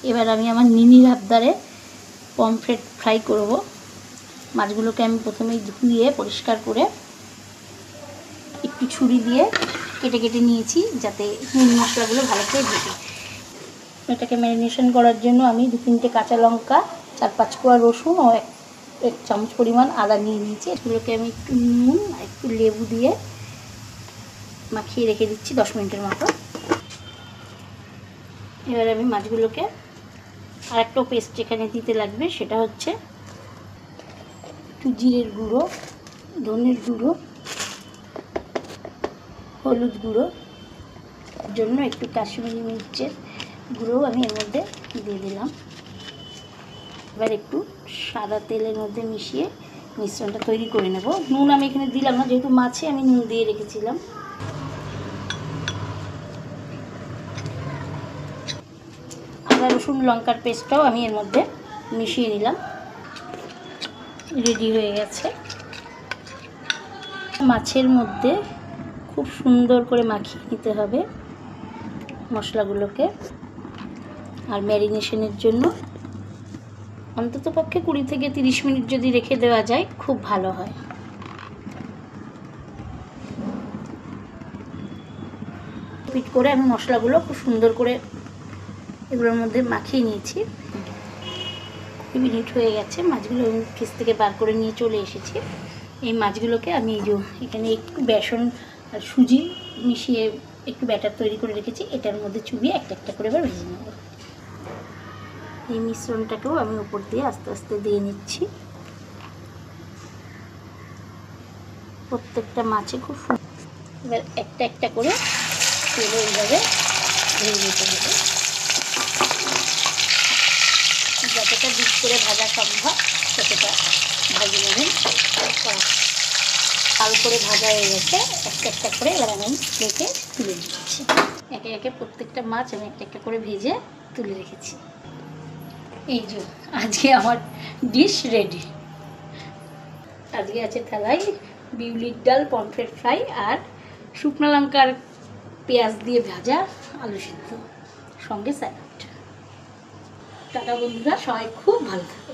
এবার আমি আমার মিনি রাবদারে পমফ্রেট ফ্রাই করব। মাছগুলোকে আমি প্রথমেই ধুয়ে পরিষ্কার করে একটু ছুরি দিয়ে কেটে কেটে নিয়েছি, যাতে নুন মশলাগুলো ভালো করে ভেজে। এটাকে ম্যারিনেশন করার জন্য আমি 2-3টে কাঁচা লঙ্কা, 4-5 কোয়া রসুন ও এক চামচ পরিমাণ আদা নিয়ে নিয়েছি। এগুলোকে আমি একটু নুন আর একটু লেবু দিয়ে মাখিয়ে রেখে দিচ্ছি 10 মিনিটের মতো। এবার আমি মাছগুলোকে আর একটা পেস্ট এখানে দিতে লাগবে, সেটা হচ্ছে একটু জিরের গুঁড়ো, ধনের গুঁড়ো, হলুদ গুঁড়ো, জন্য একটু কাশ্মীরি মির্চের গুঁড়ো আমি এর মধ্যে দিয়ে দিলাম। এবার একটু সাদা তেলের মধ্যে মিশিয়ে মিশ্রণটা তৈরি করে নেব। নুন আমি এখানে দিলাম না, যেহেতু মাছে আমি নুন দিয়ে রেখেছিলাম। আদা রসুন লঙ্কার পেস্টটাও আমি এর মধ্যে মিশিয়ে নিলাম। রেডি হয়ে গেছে। মাছের মধ্যে খুব সুন্দর করে মাখিয়ে নিতে হবে মশলাগুলোকে। আর ম্যারিনেশনের জন্য অন্তত পক্ষে 20 থেকে 30 মিনিট যদি রেখে দেওয়া যায় খুব ভালো হয়। পিট করে আমি মশলাগুলো খুব সুন্দর করে এগুলোর মধ্যে মাখিয়ে নিয়েছি। 20 মিনিট হয়ে গেছে, মাছগুলো আমি ফ্রিজ থেকে বার করে নিয়ে চলে এসেছি। এই মাছগুলোকে আমি এই যে এখানে একটু বেসন আর সুজি মিশিয়ে একটু ব্যাটার তৈরি করে রেখেছি, এটার মধ্যে চুবিয়ে একটা একটা করে এবার ভেজে নেব। এই মিশ্রণটাকেও আমি উপর দিয়ে আস্তে আস্তে দিয়ে নিচ্ছি। প্রত্যেকটা মাছে খুব এবার একটা একটা করে তেলে এইভাবে ভেজে নিতে হবে। যতটা ডিপ করে ভাজা সম্ভব ততটা ভাজি নেবেন। লাল করে ভাজা হয়ে গেছে, একটা একটা করে এবার আমি প্লেটে তুলে দিচ্ছি। একে একে প্রত্যেকটা মাছ আমি একটা একটা করে ভেজে তুলে রেখেছি। এই যে আজকে আমার ডিশ রেডি। আজকে আছে থালায় বিউলির ডাল, পমফ্রেট ফ্রাই আর শুকনো লঙ্কার পেঁয়াজ দিয়ে ভাজা আলু সিদ্ধ, সঙ্গে স্যালাড। টাটা বন্ধুরা, সবাই খুব ভালো থাকে।